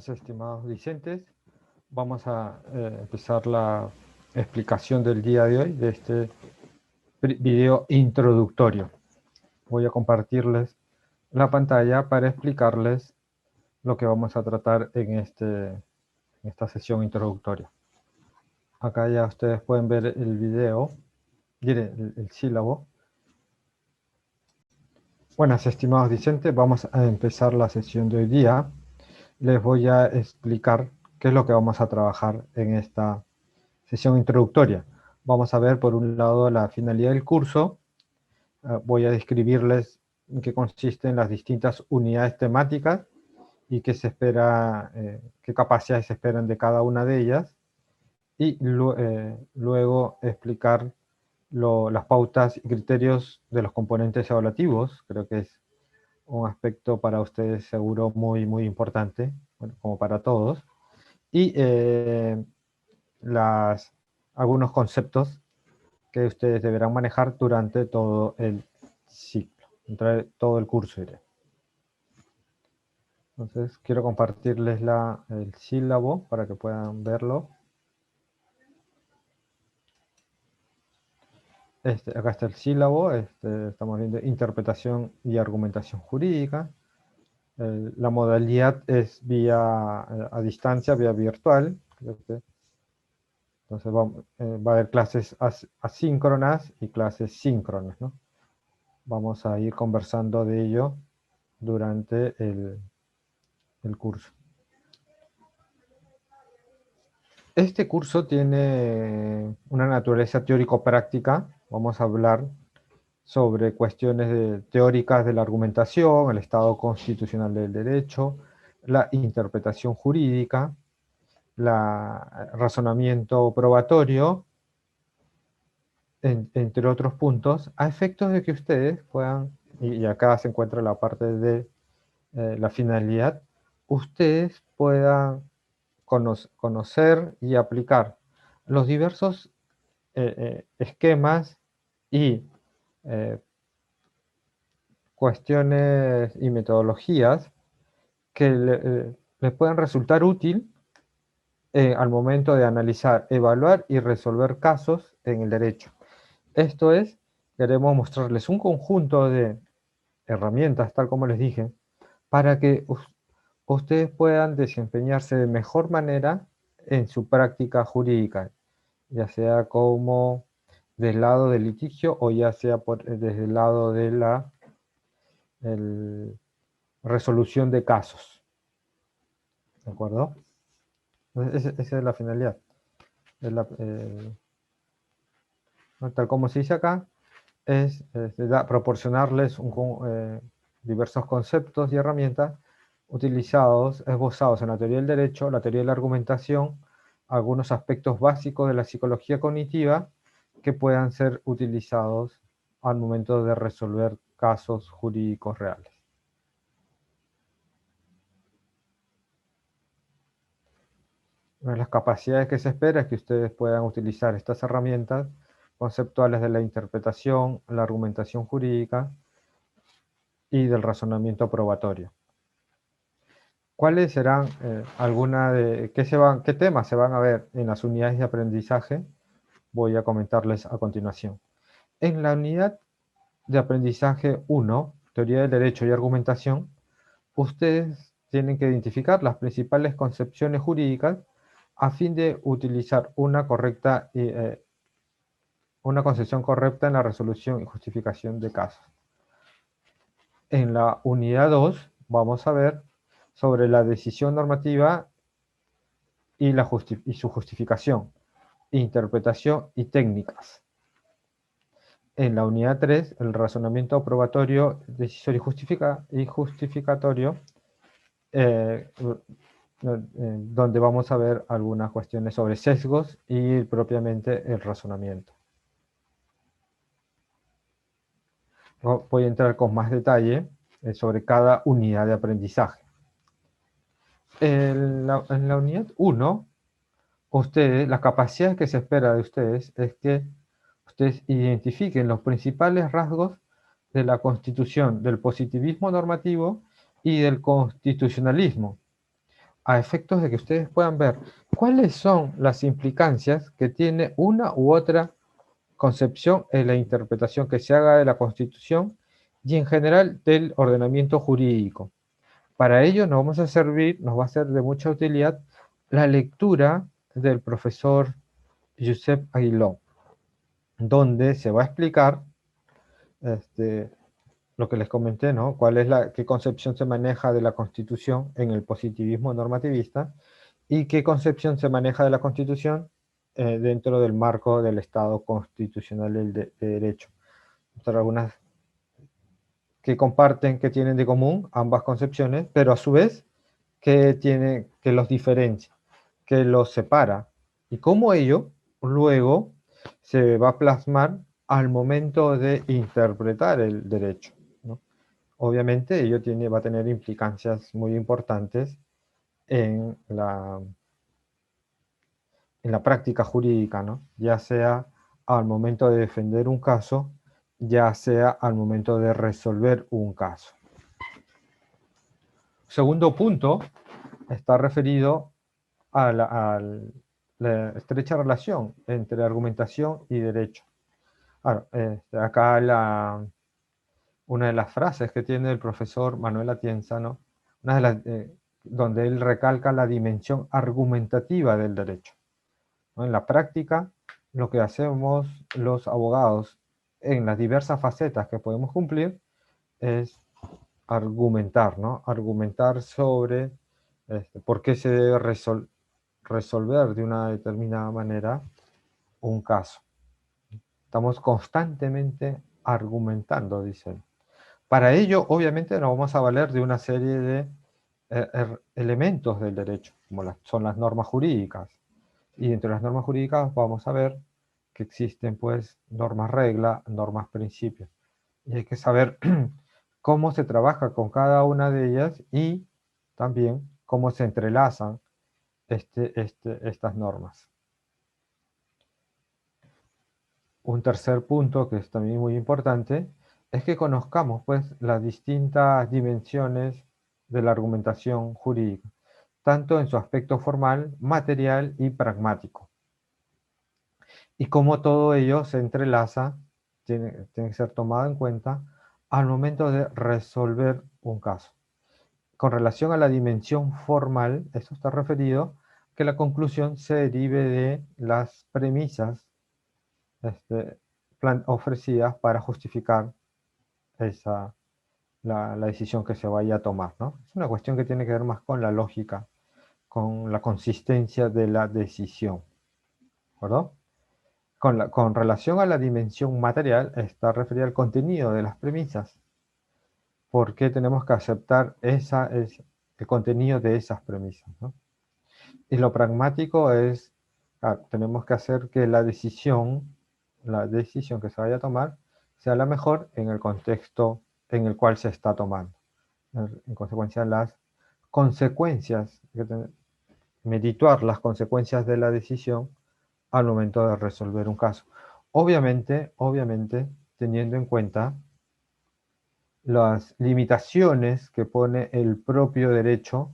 Buenas, estimados discentes. Vamos a empezar la explicación del día de hoy de este video introductorio. Voy a compartirles la pantalla para explicarles lo que vamos a tratar en esta sesión introductoria. Acá ya ustedes pueden ver el video, el sílabo. Buenas, estimados discentes. Vamos a empezar la sesión de hoy día. Les voy a explicar qué es lo que vamos a trabajar en esta sesión introductoria. Vamos a ver por un lado la finalidad del curso. Voy a describirles en qué consisten las distintas unidades temáticas y qué se espera, qué capacidades se esperan de cada una de ellas. Y luego explicar las pautas y criterios de los componentes evaluativos. Creo que es un aspecto para ustedes seguro muy, muy importante, bueno, como para todos. Y algunos conceptos que ustedes deberán manejar durante todo el ciclo, entre todo el curso, diré. Entonces, quiero compartirles el sílabo para que puedan verlo. Acá está el sílabo, estamos viendo interpretación y argumentación jurídica. La modalidad es a distancia, vía virtual. Entonces va a haber clases asíncronas y clases síncronas, ¿no? Vamos a ir conversando de ello durante el curso. Este curso tiene una naturaleza teórico-práctica. Vamos a hablar sobre cuestiones teóricas de la argumentación, el estado constitucional del derecho, la interpretación jurídica, el razonamiento probatorio, entre otros puntos, a efectos de que ustedes puedan, y acá se encuentra la parte de la finalidad, ustedes puedan conocer y aplicar los diversos esquemas y cuestiones y metodologías que les pueden resultar útil al momento de analizar, evaluar y resolver casos en el derecho. Esto es, queremos mostrarles un conjunto de herramientas, tal como les dije, para que ustedes puedan desempeñarse de mejor manera en su práctica jurídica, ya sea como del lado del litigio o ya sea desde el lado de la resolución de casos. ¿De acuerdo? Entonces, esa es la finalidad. Tal como se dice acá, es proporcionarles diversos conceptos y herramientas esbozados en la teoría del derecho, la teoría de la argumentación, algunos aspectos básicos de la psicología cognitiva que puedan ser utilizados al momento de resolver casos jurídicos reales. Una de las capacidades que se espera es que ustedes puedan utilizar estas herramientas conceptuales de la interpretación, la argumentación jurídica y del razonamiento probatorio. ¿Cuáles serán qué temas se van a ver en las unidades de aprendizaje? Voy a comentarles a continuación. En la unidad de aprendizaje 1, teoría del derecho y argumentación, ustedes tienen que identificar las principales concepciones jurídicas a fin de utilizar una concepción correcta en la resolución y justificación de casos. En la unidad 2 vamos a ver sobre la decisión normativa y su justificación, interpretación y técnicas. En la unidad 3, el razonamiento probatorio, decisorio y justificatorio, donde vamos a ver algunas cuestiones sobre sesgos y propiamente el razonamiento. Voy a entrar con más detalle sobre cada unidad de aprendizaje. En la unidad 1, las capacidades que se espera de ustedes es que ustedes identifiquen los principales rasgos de la Constitución, del positivismo normativo y del constitucionalismo. a efectos de que ustedes puedan ver cuáles son las implicancias que tiene una u otra concepción en la interpretación que se haga de la Constitución y en general del ordenamiento jurídico. Para ello nos va a ser de mucha utilidad la lectura del profesor Josep Aguiló, donde se va a explicar lo que les comenté, ¿no? Qué concepción se maneja de la Constitución en el positivismo normativista y qué concepción se maneja de la Constitución dentro del marco del Estado constitucional de derecho. Mostrar algunas que comparten, que tienen de común ambas concepciones, pero a su vez que los diferencia, que los separa, y cómo ello luego se va a plasmar al momento de interpretar el derecho, ¿no? Obviamente ello va a tener implicancias muy importantes en la práctica jurídica, ¿no? Ya sea al momento de defender un caso, ya sea al momento de resolver un caso. Segundo punto está referido a la estrecha relación entre argumentación y derecho. Claro, acá una de las frases que tiene el profesor Manuel Atienza, ¿no? Donde él recalca la dimensión argumentativa del derecho, ¿no? En la práctica, lo que hacemos los abogados en las diversas facetas que podemos cumplir es argumentar, ¿no? Argumentar sobre por qué se debe resolver de una determinada manera un caso. Estamos constantemente argumentando, dicen. Para ello, obviamente, nos vamos a valer de una serie de elementos del derecho, como son las normas jurídicas. Y entre las normas jurídicas vamos a ver que existen, pues, normas regla, normas principios. Y hay que saber cómo se trabaja con cada una de ellas y también cómo se entrelazan estas normas. Un tercer punto que es también muy importante es que conozcamos, pues, las distintas dimensiones de la argumentación jurídica, tanto en su aspecto formal, material y pragmático. Y cómo todo ello se entrelaza, tiene que ser tomado en cuenta al momento de resolver un caso. Con relación a la dimensión formal, esto está referido que la conclusión se derive de las premisas ofrecidas para justificar la decisión que se vaya a tomar, ¿no? Es una cuestión que tiene que ver más con la lógica, con la consistencia de la decisión, ¿verdad? Con relación a la dimensión material, está referida al contenido de las premisas. ¿Por qué tenemos que aceptar el contenido de esas premisas, ¿no? Y lo pragmático es, tenemos que hacer que la decisión que se vaya a tomar sea la mejor en el contexto en el cual se está tomando. En consecuencia, las consecuencias, medituar las consecuencias de la decisión al momento de resolver un caso. Obviamente, teniendo en cuenta las limitaciones que pone el propio derecho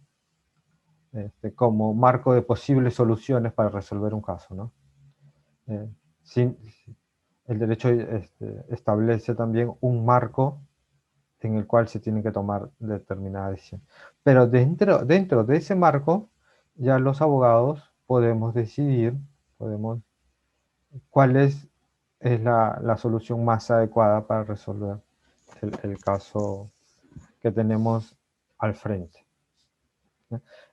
como marco de posibles soluciones para resolver un caso, ¿no? Sin, el derecho establece también un marco en el cual se tiene que tomar determinada decisión. Pero dentro de ese marco, ya los abogados podemos decidir, cuál es la solución más adecuada para resolver el caso que tenemos al frente.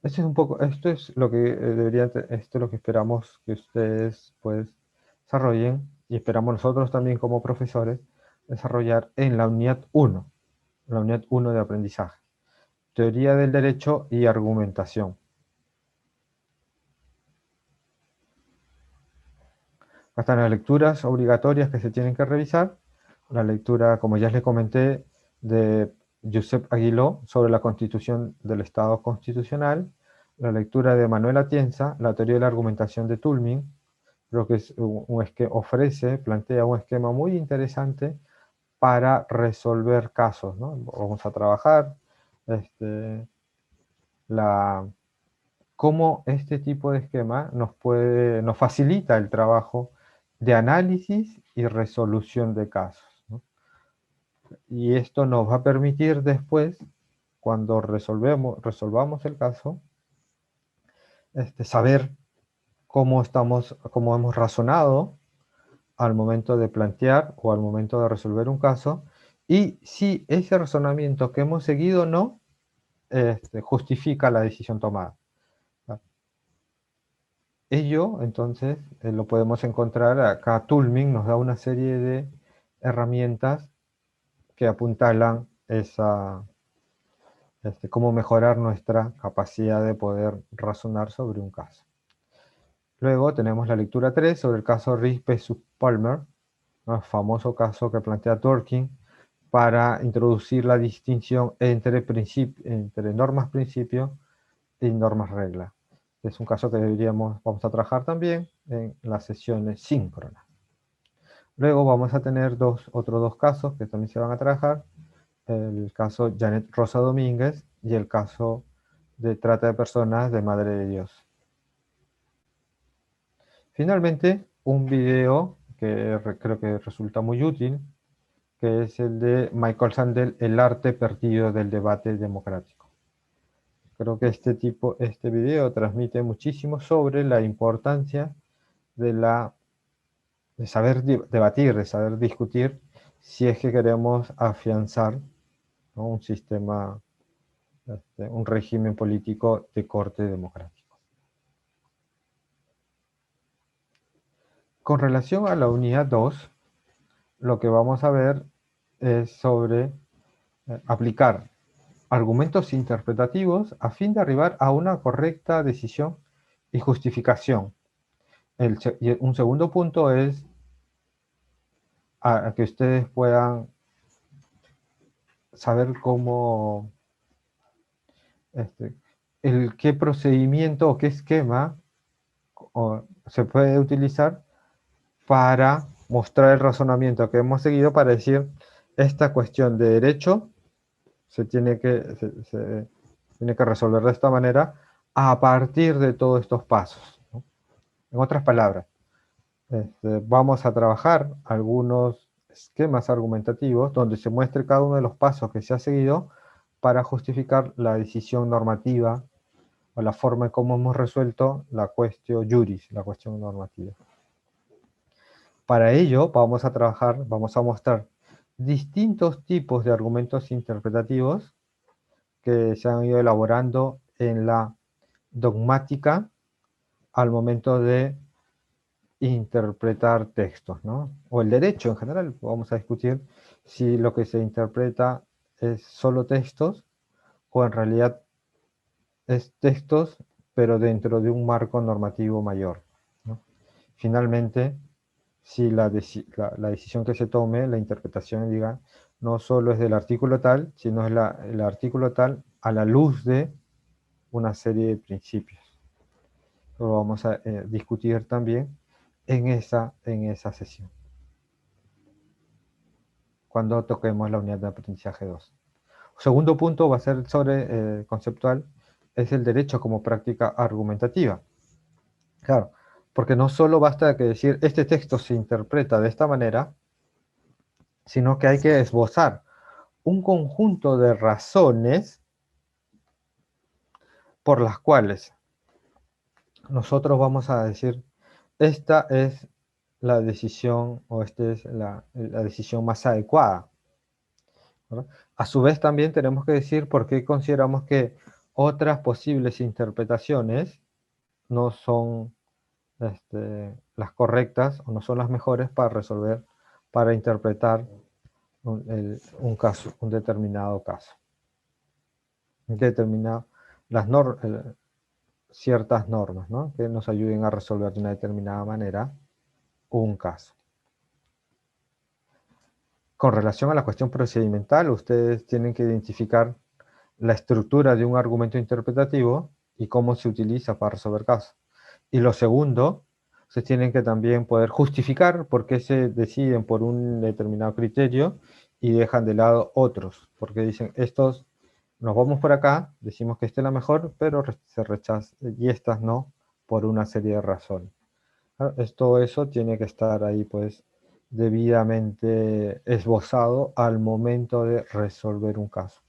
Esto es lo que esto es lo que esperamos que ustedes, pues, desarrollen, y esperamos nosotros también como profesores desarrollar en la unidad 1, la unidad 1 de aprendizaje. Teoría del derecho y argumentación. Acá están las lecturas obligatorias que se tienen que revisar. La lectura, como ya les comenté, de Josep Aguiló sobre la Constitución del Estado Constitucional. La lectura de Manuel Atienza, la teoría de la argumentación de Toulmin. Creo que es plantea un esquema muy interesante para resolver casos, ¿no? Vamos a trabajar la cómo este tipo de esquema nos facilita el trabajo de análisis y resolución de casos, ¿no? Y esto nos va a permitir después, cuando resolvamos el caso, saber cómo hemos razonado al momento de plantear o al momento de resolver un caso, y si ese razonamiento que hemos seguido no justifica la decisión tomada. Ello, entonces, lo podemos encontrar acá. Toulmin nos da una serie de herramientas que apuntalan cómo mejorar nuestra capacidad de poder razonar sobre un caso. Luego tenemos la lectura 3 sobre el caso Rice vs. Palmer, ¿no? El famoso caso que plantea Dworkin para introducir la distinción entre normas principio y normas regla. Es un caso que vamos a trabajar también en las sesiones síncronas. Luego vamos a tener otros dos casos que también se van a trabajar, el caso Janet Rosa Domínguez y el caso de trata de personas de Madre de Dios. Finalmente, un video que creo que resulta muy útil, que es el de Michael Sandel, El arte perdido del debate democrático. Creo que este video transmite muchísimo sobre la importancia de saber debatir, de saber discutir, si es que queremos afianzar, ¿no?, un sistema, un régimen político de corte democrático. Con relación a la unidad 2, lo que vamos a ver es sobre aplicar argumentos interpretativos a fin de arribar a una correcta decisión y justificación. Y un segundo punto es a que ustedes puedan saber cómo, qué procedimiento o qué esquema se puede utilizar para mostrar el razonamiento que hemos seguido para decir esta cuestión de derecho se tiene que resolver de esta manera a partir de todos estos pasos, ¿no? En otras palabras, vamos a trabajar algunos esquemas argumentativos donde se muestre cada uno de los pasos que se ha seguido para justificar la decisión normativa o la forma en cómo hemos resuelto la cuestión juris, la cuestión normativa. Para ello vamos a mostrar distintos tipos de argumentos interpretativos que se han ido elaborando en la dogmática al momento de interpretar textos, ¿no? O el derecho en general. Vamos a discutir si lo que se interpreta es solo textos o en realidad es textos pero dentro de un marco normativo mayor, ¿no? Finalmente, si la decisión que se tome, la interpretación, diga, no solo es del artículo tal, sino es el artículo tal a la luz de una serie de principios. Lo vamos a discutir también en esa sesión, cuando toquemos la unidad de aprendizaje 2. Segundo punto va a ser sobre conceptual, es el derecho como práctica argumentativa. Claro, porque no solo basta que decir este texto se interpreta de esta manera, sino que hay que esbozar un conjunto de razones por las cuales nosotros vamos a decir esta es la decisión o esta es la decisión más adecuada, ¿verdad? A su vez también tenemos que decir por qué consideramos que otras posibles interpretaciones no son las correctas o no son las mejores para resolver, para interpretar un determinado caso. Ciertas normas, ¿no?, que nos ayuden a resolver de una determinada manera un caso. Con relación a la cuestión procedimental, ustedes tienen que identificar la estructura de un argumento interpretativo y cómo se utiliza para resolver casos. Y lo segundo, se tienen que también poder justificar por qué se deciden por un determinado criterio y dejan de lado otros, porque dicen estos Nos vamos por acá, decimos que esta es la mejor, pero se rechaza, y estas no, por una serie de razones. Todo eso tiene que estar ahí, pues, debidamente esbozado al momento de resolver un caso.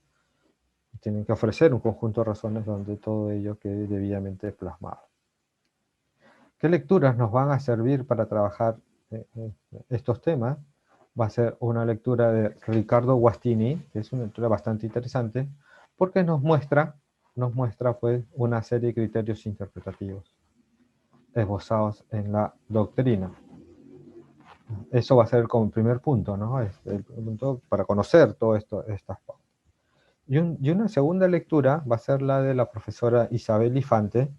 Tienen que ofrecer un conjunto de razones donde todo ello quede debidamente plasmado. ¿Qué lecturas nos van a servir para trabajar estos temas? Va a ser una lectura de Ricardo Guastini, que es una lectura bastante interesante, porque nos muestra pues, una serie de criterios interpretativos esbozados en la doctrina. Eso va a ser como el primer punto, ¿no? El punto para conocer todo esto, estas pautas. Y una segunda lectura va a ser la de la profesora Isabel Ifante,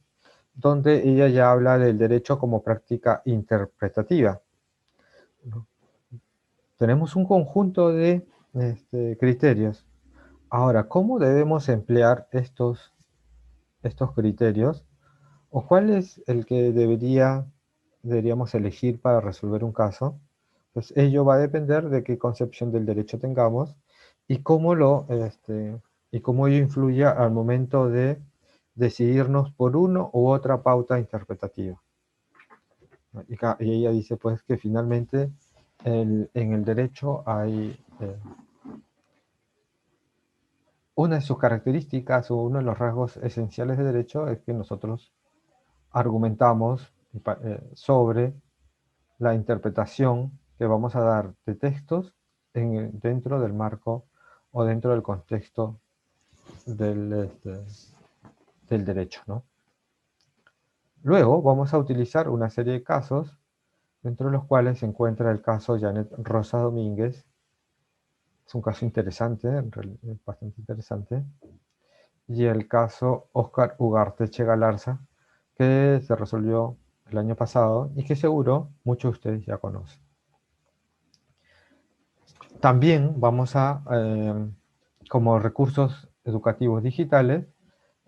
donde ella ya habla del derecho como práctica interpretativa, ¿no? Tenemos un conjunto de criterios. Ahora, ¿cómo debemos emplear estos criterios? ¿O cuál es el que deberíamos elegir para resolver un caso? Pues ello va a depender de qué concepción del derecho tengamos y y cómo ello influya al momento de decidirnos por uno u otra pauta interpretativa. Y ella dice pues que finalmente en el derecho hay una de sus características o uno de los rasgos esenciales del derecho es que nosotros argumentamos sobre la interpretación que vamos a dar de textos dentro del marco o dentro del contexto del derecho, ¿no? Luego vamos a utilizar una serie de casos, dentro de los cuales se encuentra el caso Janet Rosa Domínguez. Es un caso interesante, bastante interesante. Y el caso Oscar Ugarte Galarza, que se resolvió el año pasado y que seguro muchos de ustedes ya conocen. También vamos como recursos educativos digitales,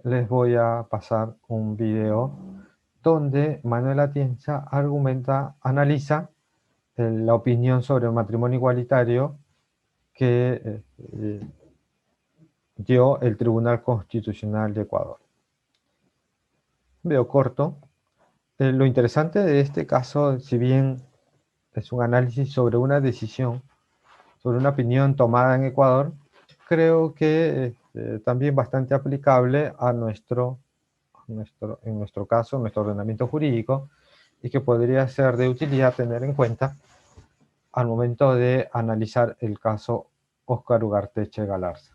les voy a pasar un video donde Manuel Atienza analiza la opinión sobre el matrimonio igualitario que dio el Tribunal Constitucional de Ecuador. Veo corto. Lo interesante de este caso, si bien es un análisis sobre una decisión, sobre una opinión tomada en Ecuador, creo que también bastante aplicable en nuestro caso, nuestro ordenamiento jurídico, y que podría ser de utilidad tener en cuenta al momento de analizar el caso Óscar Ugarteche Galarza.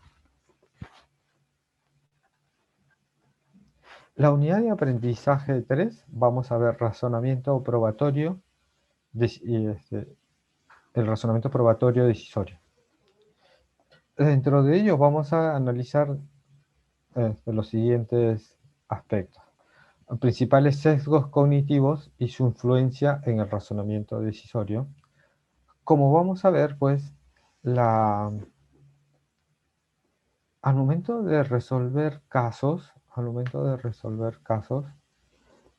La unidad de aprendizaje 3, vamos a ver razonamiento probatorio el razonamiento probatorio decisorio. Dentro de ello vamos a analizar los siguientes aspectos. Principales sesgos cognitivos y su influencia en el razonamiento decisorio. Como vamos a ver, pues, al momento de resolver casos,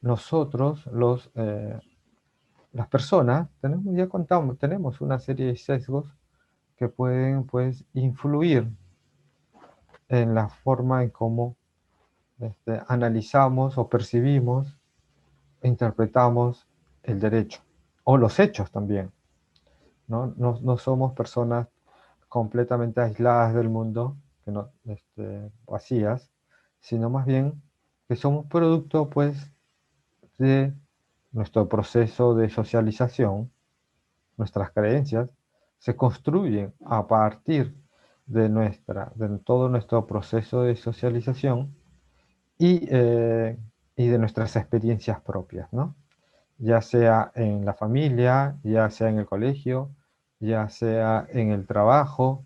nosotros, las personas, tenemos una serie de sesgos que pueden, pues, influir en la forma en cómo analizamos o percibimos e interpretamos el derecho, o los hechos también, ¿no? No somos personas completamente aisladas del mundo, vacías, sino más bien que somos producto, pues, de nuestro proceso de socialización. Nuestras creencias se construyen a partir de todo nuestro proceso de socialización y de nuestras experiencias propias, ¿no? Ya sea en la familia, ya sea en el colegio, ya sea en el trabajo,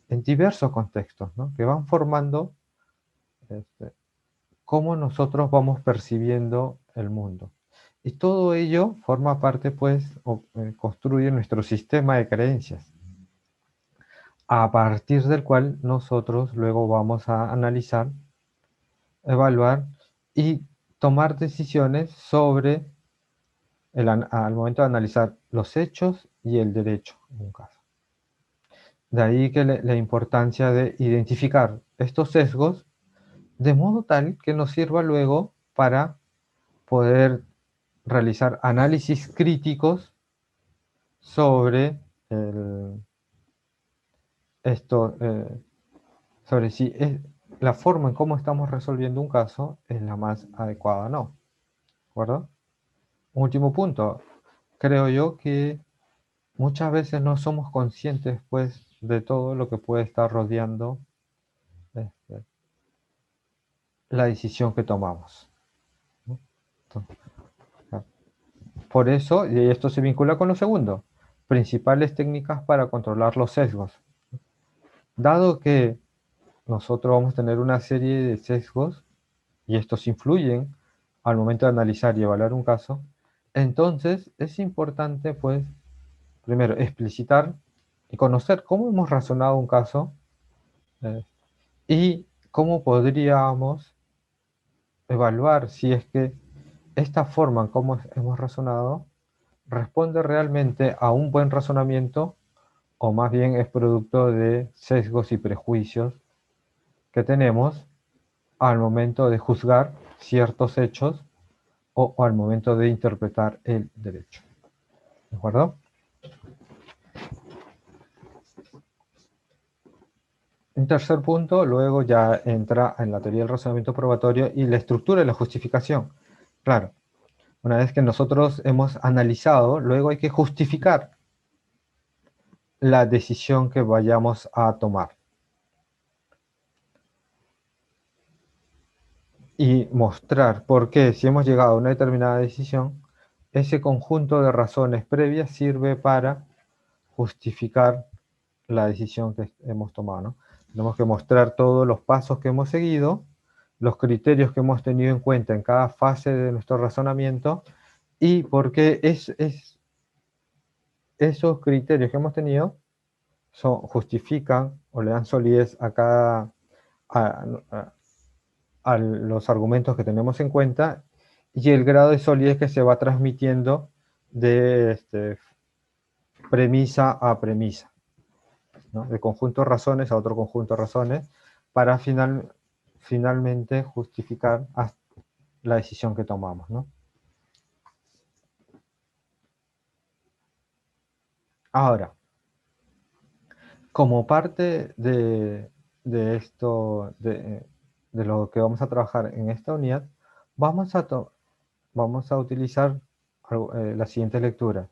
en diversos contextos, ¿no? Que van formando cómo nosotros vamos percibiendo el mundo. Y todo ello forma parte, pues, construye nuestro sistema de creencias, a partir del cual nosotros luego vamos a analizar, evaluar y tomar decisiones sobre al momento de analizar los hechos y el derecho en un caso. De ahí que la importancia de identificar estos sesgos de modo tal que nos sirva luego para poder realizar análisis críticos sobre esto, sobre si la forma en cómo estamos resolviendo un caso es la más adecuada o no. ¿De acuerdo? Último punto. Creo yo que muchas veces no somos conscientes, pues, de todo lo que puede estar rodeando este, la decisión que tomamos, ¿no? Entonces, por eso, y esto se vincula con lo segundo, principales técnicas para controlar los sesgos. Dado que nosotros vamos a tener una serie de sesgos y estos influyen al momento de analizar y evaluar un caso, entonces es importante, pues, primero explicitar y conocer cómo hemos razonado un caso eh, y cómo podríamos evaluar si es que esta forma en cómo hemos razonado responde realmente a un buen razonamiento o más bien es producto de sesgos y prejuicios que tenemos al momento de juzgar ciertos hechos o al momento de interpretar el derecho. ¿De acuerdo? Un tercer punto, luego ya entra en la teoría del razonamiento probatorio y la estructura de la justificación. Claro, una vez que nosotros hemos analizado, luego hay que justificar la decisión que vayamos a tomar. Y mostrar por qué, si hemos llegado a una determinada decisión, ese conjunto de razones previas sirve para justificar la decisión que hemos tomado, ¿no? Tenemos que mostrar todos los pasos que hemos seguido, los criterios que hemos tenido en cuenta en cada fase de nuestro razonamiento y por qué esos criterios que hemos tenido justifican o le dan solidez a cada a los argumentos que tenemos en cuenta y el grado de solidez que se va transmitiendo de premisa a premisa, ¿no? De conjunto de razones a otro conjunto de razones para finalmente justificar la decisión que tomamos, ¿no? Ahora, como parte de esto, de lo que vamos a trabajar en esta unidad, vamos a utilizar la siguiente lectura.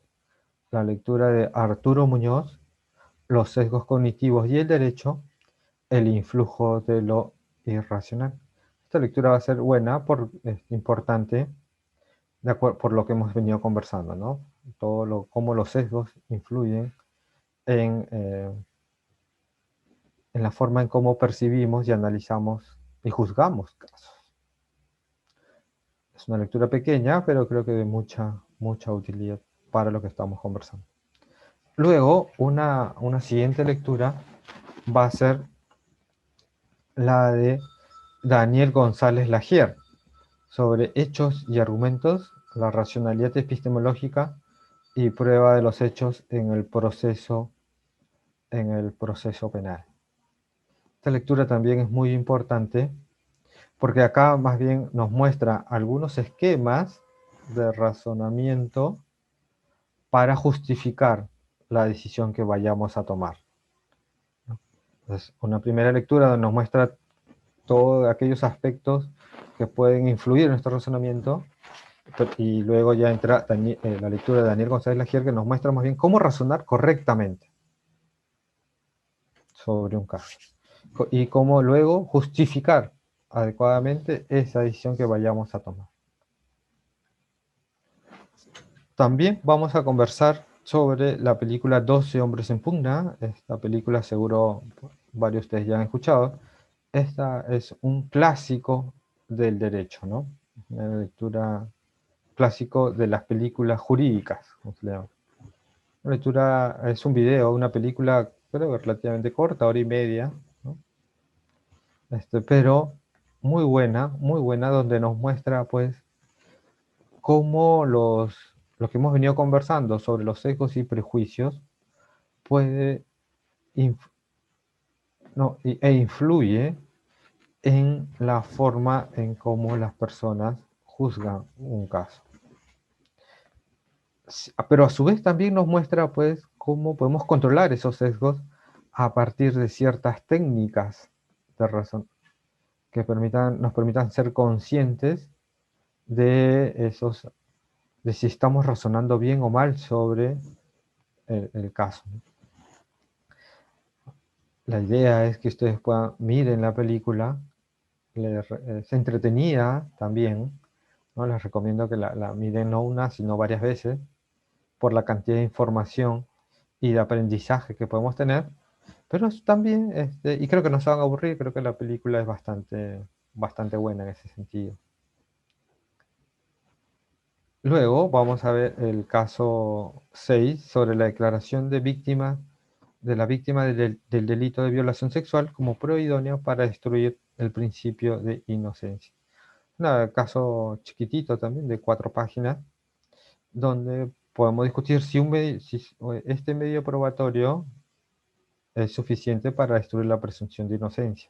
La lectura de Arturo Muñoz, Los sesgos cognitivos y el derecho, el influjo de lo irracional. Esta lectura va a ser buena, es importante, por lo que hemos venido conversando, ¿no? Cómo los sesgos influyen en la forma en cómo percibimos y analizamos y juzgamos casos. Es una lectura pequeña, pero creo que de mucha utilidad para lo que estamos conversando. Luego, una siguiente lectura va a ser la de Daniel González Lagier, sobre hechos y argumentos, la racionalidad epistemológica y prueba de los hechos en el proceso penal. Esta lectura también es muy importante porque acá más bien nos muestra algunos esquemas de razonamiento para justificar la decisión que vayamos a tomar. Entonces, una primera lectura nos muestra todos aquellos aspectos que pueden influir en nuestro razonamiento y luego ya entra la lectura de Daniel González Lagier que nos muestra más bien cómo razonar correctamente sobre un caso y cómo luego justificar adecuadamente esa decisión que vayamos a tomar. También vamos a conversar sobre la película 12 hombres en pugna. Esta película seguro varios de ustedes ya han escuchado. Esta es un clásico del derecho, ¿no? Una lectura clásico de las películas jurídicas, como se le llama. Una lectura, es un video, una película creo que relativamente corta, hora y media, ¿no? Pero muy buena, donde nos muestra pues cómo lo que hemos venido conversando sobre los sesgos y prejuicios puede influye en la forma en cómo las personas juzgan un caso. Pero a su vez también nos muestra pues cómo podemos controlar esos sesgos a partir de ciertas técnicas de razón que nos permitan ser conscientes de esos, de si estamos razonando bien o mal sobre el caso. La idea es que ustedes miren la película, es entretenida también, ¿no? Les recomiendo que la miren no una, sino varias veces, por la cantidad de información y de aprendizaje que podemos tener, pero también, y creo que no se van a aburrir, creo que la película es bastante buena en ese sentido. Luego vamos a ver el caso 6 sobre la declaración de la víctima del delito de violación sexual como prueba idónea para destruir el principio de inocencia. Un caso chiquitito también, de 4 páginas, donde podemos discutir si este medio probatorio es suficiente para destruir la presunción de inocencia.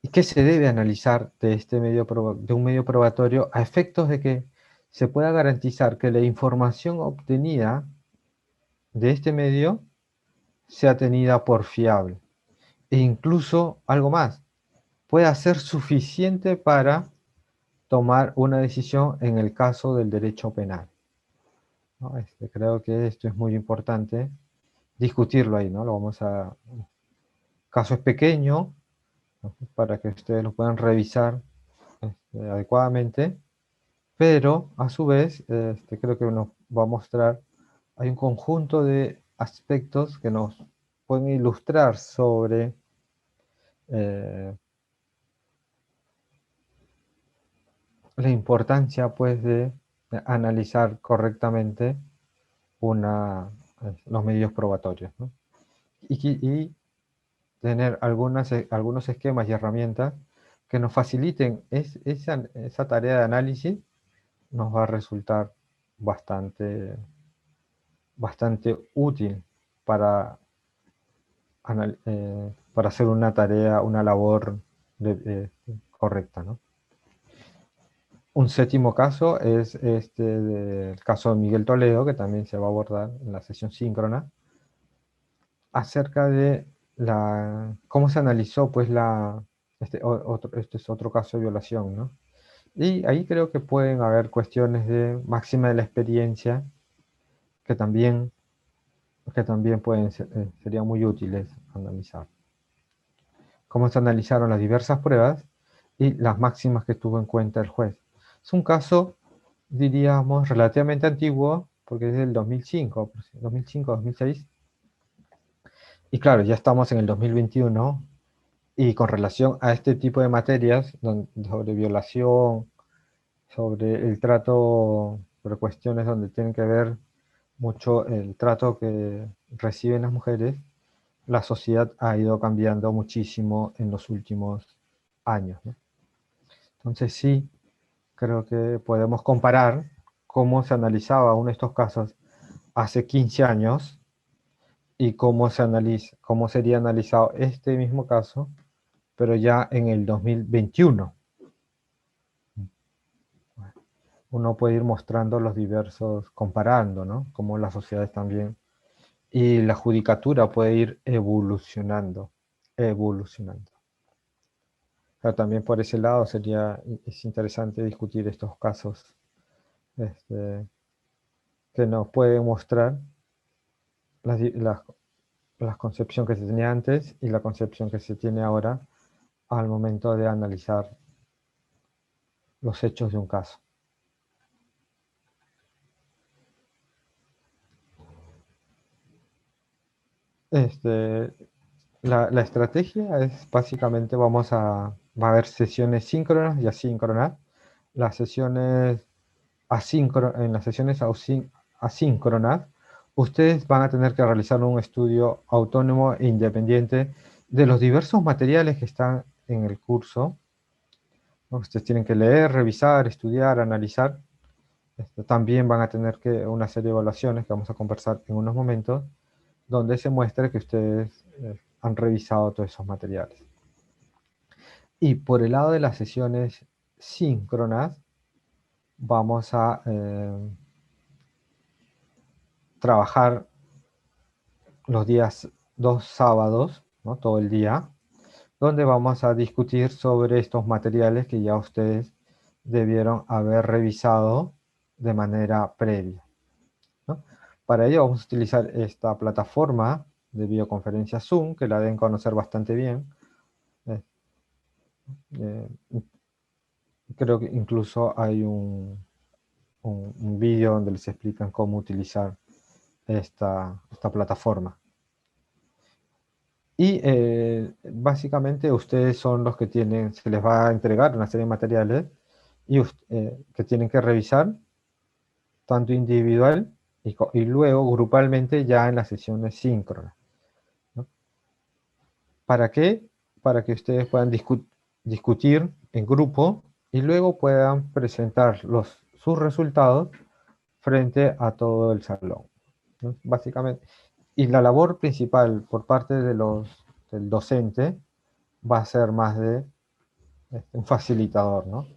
¿Y qué se debe analizar de un medio probatorio a efectos de que se pueda garantizar que la información obtenida de este medio sea tenida por fiable? E incluso algo más, pueda ser suficiente para tomar una decisión en el caso del derecho penal, ¿no? Creo que esto es muy importante discutirlo ahí, ¿no? Caso es pequeño, ¿no? Para que ustedes lo puedan revisar adecuadamente, pero a su vez creo que nos va a mostrar, hay un conjunto de aspectos que nos pueden ilustrar sobre eh, la importancia pues de analizar correctamente los medios probatorios, ¿no? Y tener algunos esquemas y herramientas que nos faciliten esa tarea de análisis, nos va a resultar bastante útil para, para hacer una labor correcta, ¿no? Un séptimo caso es del caso de Miguel Toledo, que también se va a abordar en la sesión síncrona, acerca de cómo se analizó pues este es otro caso de violación, ¿no? Y ahí creo que pueden haber cuestiones de máxima de la experiencia que también, serían muy útiles analizar. Cómo se analizaron las diversas pruebas y las máximas que tuvo en cuenta el juez. Es un caso, diríamos, relativamente antiguo, porque es del 2005-2006. Y claro, ya estamos en el 2021, y con relación a este tipo de materias, sobre violación, sobre el trato, sobre cuestiones donde tienen que ver mucho el trato que reciben las mujeres, la sociedad ha ido cambiando muchísimo en los últimos años, ¿no? Entonces sí, creo que podemos comparar cómo se analizaba uno de estos casos hace 15 años y cómo sería analizado este mismo caso, pero ya en el 2021. Uno puede ir mostrando los diversos, comparando, ¿no? Cómo las sociedades también, y la judicatura puede ir evolucionando. Pero también por ese lado es interesante discutir estos casos que nos pueden mostrar las, la concepción que se tenía antes y la concepción que se tiene ahora al momento de analizar los hechos de un caso. La estrategia es básicamente va a haber sesiones síncronas y asíncronas. En las sesiones asíncronas, ustedes van a tener que realizar un estudio autónomo e independiente de los diversos materiales que están en el curso, ¿no? Ustedes tienen que leer, revisar, estudiar, analizar. También van a tener una serie de evaluaciones que vamos a conversar en unos momentos, donde se muestre que ustedes han revisado todos esos materiales. Y por el lado de las sesiones síncronas, vamos a trabajar los días 2 sábados, ¿no? Todo el día, donde vamos a discutir sobre estos materiales que ya ustedes debieron haber revisado de manera previa, ¿no? Para ello vamos a utilizar esta plataforma de videoconferencia Zoom, que la deben conocer bastante bien. Eh, Creo que incluso hay un vídeo donde les explican cómo utilizar esta plataforma. Y básicamente ustedes son los que tienen, se les va a entregar una serie de materiales que tienen que revisar, tanto individual y luego grupalmente ya en las sesiones síncronas, ¿no? ¿Para qué? Para que ustedes puedan discutir en grupo y luego puedan presentar sus resultados frente a todo el salón, ¿no? Básicamente. Y la labor principal por parte del docente va a ser más de un facilitador, ¿no?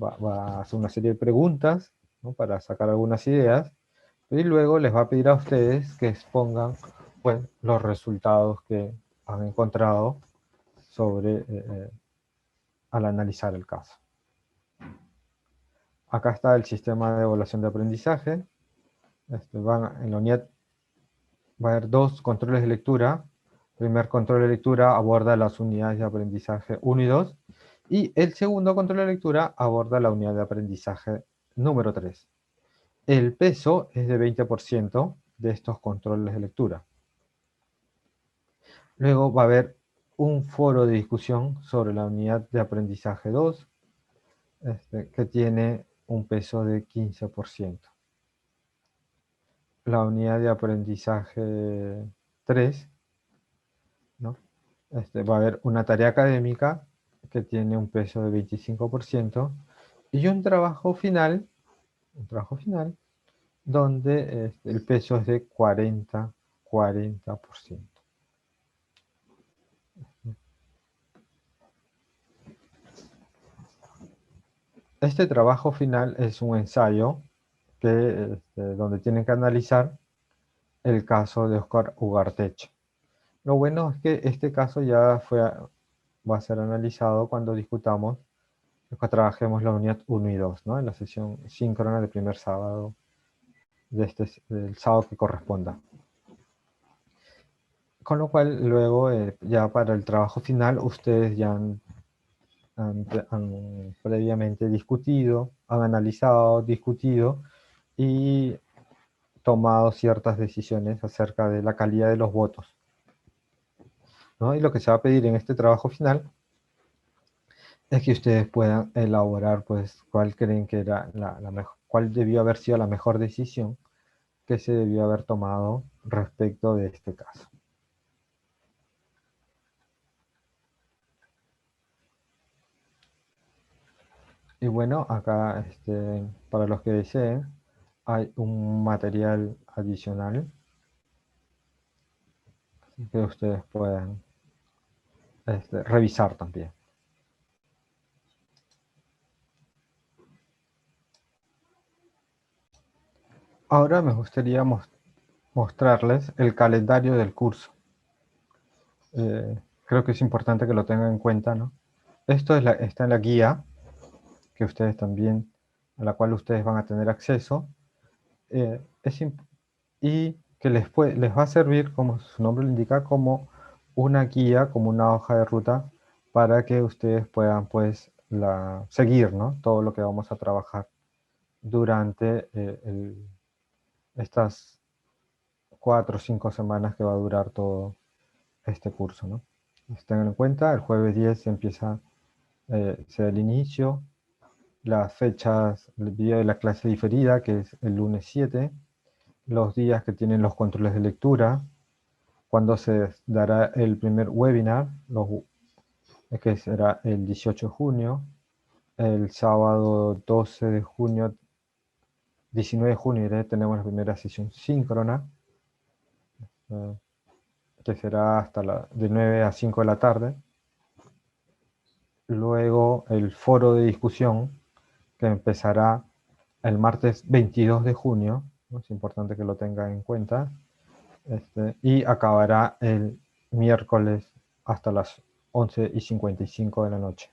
Va a hacer una serie de preguntas, ¿no? Para sacar algunas ideas y luego les va a pedir a ustedes que expongan, pues, los resultados que han encontrado al analizar el caso. Acá está el sistema de evaluación de aprendizaje. En la unidad va a haber 2 controles de lectura. El primer control de lectura aborda las unidades de aprendizaje 1 y 2. Y el segundo control de lectura aborda la unidad de aprendizaje número 3. El peso es de 20% de estos controles de lectura. Luego va a haber un foro de discusión sobre la unidad de aprendizaje 2, que tiene un peso de 15%. La unidad de aprendizaje 3, ¿no? Va a haber una tarea académica que tiene un peso de 25% y un trabajo final donde el peso es de 40%. Este trabajo final es un ensayo donde tienen que analizar el caso de Oscar Ugarteche. Lo bueno es que este caso ya va a ser analizado cuando discutamos, cuando trabajemos la unidad 1 y 2, ¿no? En la sesión síncrona del primer sábado, del sábado que corresponda. Con lo cual, luego, ya para el trabajo final, ustedes ya han previamente discutido, han analizado, discutido y tomado ciertas decisiones acerca de la calidad de los votos, ¿no? Y lo que se va a pedir en este trabajo final es que ustedes puedan elaborar, pues, cuál creen que era la mejor, cuál debió haber sido la mejor decisión que se debió haber tomado respecto de este caso. Y bueno, acá, para los que deseen, hay un material adicional que ustedes pueden revisar también. Ahora me gustaría mostrarles el calendario del curso. Creo que es importante que lo tengan en cuenta, ¿no? Esto está en la guía que ustedes también, a la cual ustedes van a tener acceso, eh, y que les va a servir, como su nombre lo indica, como una guía, como una hoja de ruta, para que ustedes puedan, pues, seguir, ¿no? Todo lo que vamos a trabajar durante estas 4 o 5 semanas que va a durar todo este curso, ¿no? Tengan en cuenta, el jueves 10 empieza, será el inicio, las fechas, el día de la clase diferida, que es el lunes 7, los días que tienen los controles de lectura, cuando se dará el primer webinar, que será el 18 de junio, el sábado 12 de junio, 19 de junio tenemos la primera sesión síncrona, eh, que será de 9 a 5 de la tarde. luego el foro de discusión, que empezará el martes 22 de junio, ¿no? Es importante que lo tengan en cuenta, y acabará el miércoles hasta las 11:55 de la noche.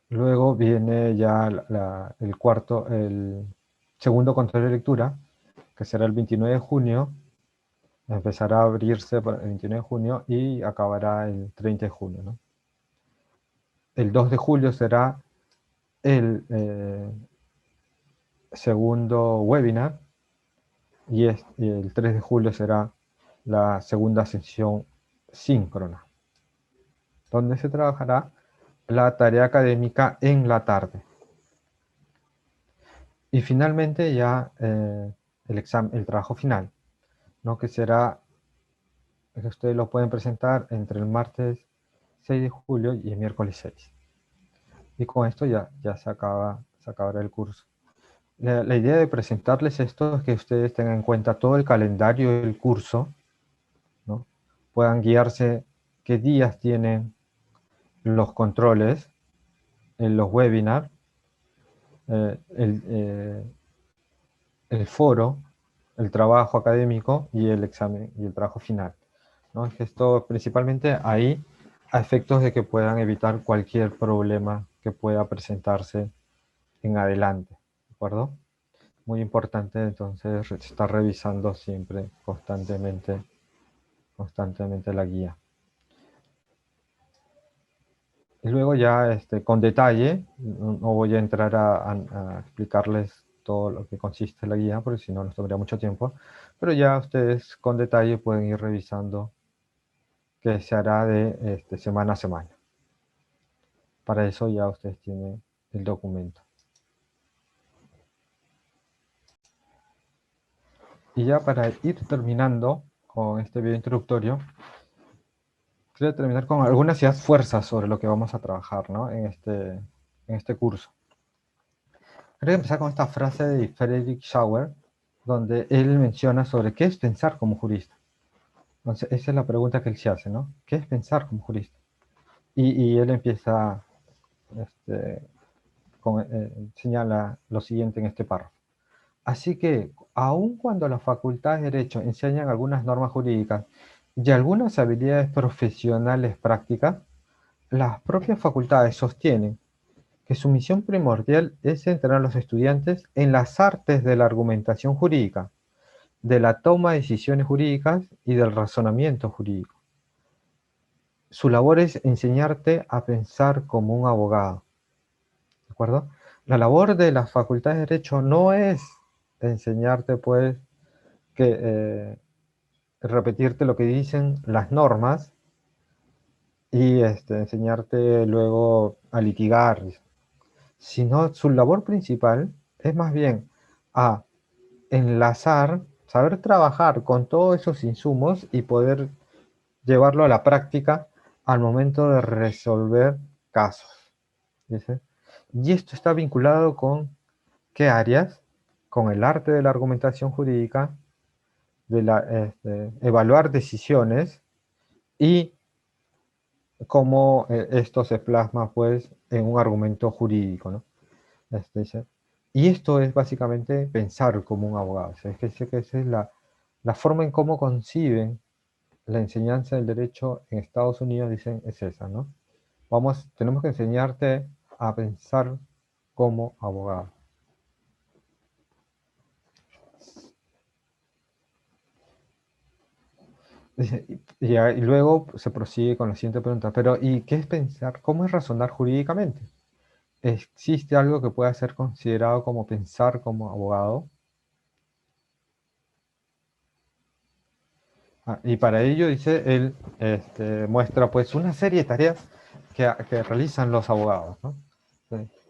Luego viene ya el segundo control de lectura, que será el 29 de junio, empezará a abrirse el 29 de junio y acabará el 30 de junio, ¿no? El 2 de julio será el segundo webinar y el 3 de julio será la segunda sesión síncrona, donde se trabajará la tarea académica en la tarde. Y finalmente ya el trabajo final, ¿no? Que será, que ustedes lo pueden presentar entre el martes 6 de julio y el miércoles 6. Y con esto ya se acabará el curso. La idea de presentarles esto es que ustedes tengan en cuenta todo el calendario del curso, ¿no? Puedan guiarse qué días tienen los controles, en los webinars, eh, el, eh, el foro, el trabajo académico y el examen y el trabajo final, ¿no? Esto principalmente ahí a efectos de que puedan evitar cualquier problema que pueda presentarse en adelante, ¿de acuerdo? Muy importante entonces estar revisando siempre constantemente la guía. Y luego ya con detalle, no voy a entrar a explicarles todo lo que consiste la guía, porque si no nos tomaría mucho tiempo, pero ya ustedes con detalle pueden ir revisando qué se hará de semana a semana. Para eso ya ustedes tienen el documento. Y ya para ir terminando con este video introductorio, quiero terminar con algunas ideas fuerzas sobre lo que vamos a trabajar, ¿no? en este curso. Quería empezar con esta frase de Frederick Schauer, donde él menciona sobre qué es pensar como jurista. Entonces, esa es la pregunta que él se hace, ¿no? ¿Qué es pensar como jurista? Y él empieza, señala lo siguiente en este párrafo. Así que, aun cuando las facultades de Derecho enseñan algunas normas jurídicas y algunas habilidades profesionales prácticas, las propias facultades sostienen que su misión primordial es entrenar a los estudiantes en las artes de la argumentación jurídica, de la toma de decisiones jurídicas y del razonamiento jurídico. Su labor es enseñarte a pensar como un abogado, ¿de acuerdo? La labor de las facultades de Derecho no es enseñarte, pues, repetirte lo que dicen las normas y enseñarte luego a litigar, sino su labor principal es más bien a enlazar, saber trabajar con todos esos insumos y poder llevarlo a la práctica al momento de resolver casos. ¿Dice? Y esto está vinculado con qué áreas, con el arte de la argumentación jurídica, de evaluar decisiones y cómo esto se plasma pues en un argumento jurídico, ¿no? Dice, y esto es básicamente pensar como un abogado. O sea, es que esa es la forma en cómo conciben la enseñanza del derecho en Estados Unidos, dicen, es esa, ¿no? Tenemos que enseñarte a pensar como abogado. Y luego se prosigue con la siguiente pregunta, pero ¿y qué es pensar? ¿Cómo es razonar jurídicamente? ¿Existe algo que pueda ser considerado como pensar como abogado? Y para ello, dice, él muestra pues una serie de tareas que realizan los abogados, ¿no?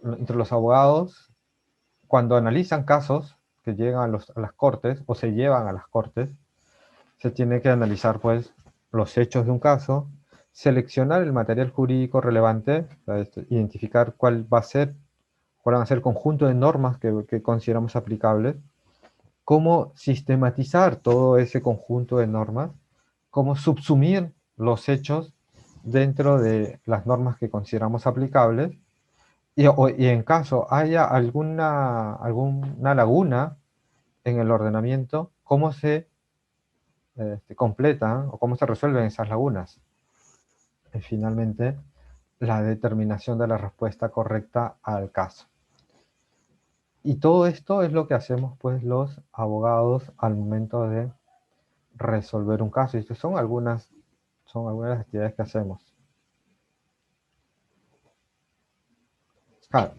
Entre los abogados, cuando analizan casos que llegan a las cortes o se llevan a las cortes, se tiene que analizar pues los hechos de un caso, seleccionar el material jurídico relevante, identificar cuál van a ser el conjunto de normas que consideramos aplicables, cómo sistematizar todo ese conjunto de normas, cómo subsumir los hechos dentro de las normas que consideramos aplicables y en caso haya alguna laguna en el ordenamiento, cómo se completan o cómo se resuelven esas lagunas. Y finalmente, la determinación de la respuesta correcta al caso. Y todo esto es lo que hacemos pues los abogados al momento de resolver un caso. Y estas son algunas actividades que hacemos.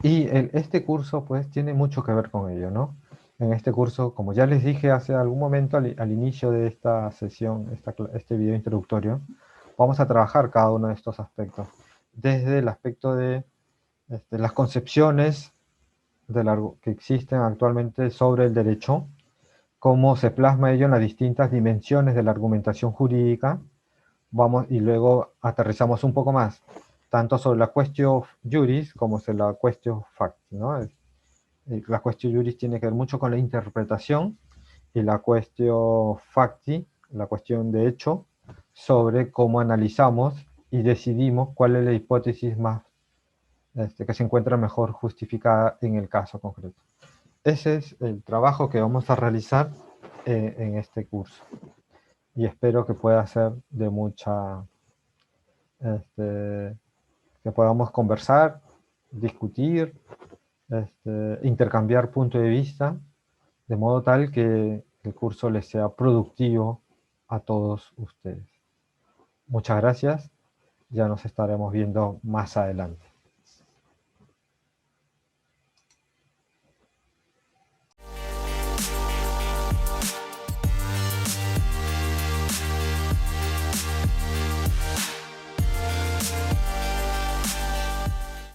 Y este curso pues tiene mucho que ver con ello, ¿no? En este curso, como ya les dije hace algún momento al inicio de esta sesión, este video introductorio, vamos a trabajar cada uno de estos aspectos. Desde el aspecto de las concepciones que existen actualmente sobre el derecho, cómo se plasma ello en las distintas dimensiones de la argumentación jurídica, y luego aterrizamos un poco más, tanto sobre la question juris como sobre la question fact, ¿no? La question juris tiene que ver mucho con la interpretación y la question facti, la cuestión de hecho, sobre cómo analizamos y decidimos cuál es la hipótesis más que se encuentra mejor justificada en el caso concreto. Ese es el trabajo que vamos a realizar en este curso y espero que pueda ser de mucha, que podamos conversar, discutir, intercambiar punto de vista, de modo tal que el curso les sea productivo a todos ustedes. Muchas gracias, ya nos estaremos viendo más adelante.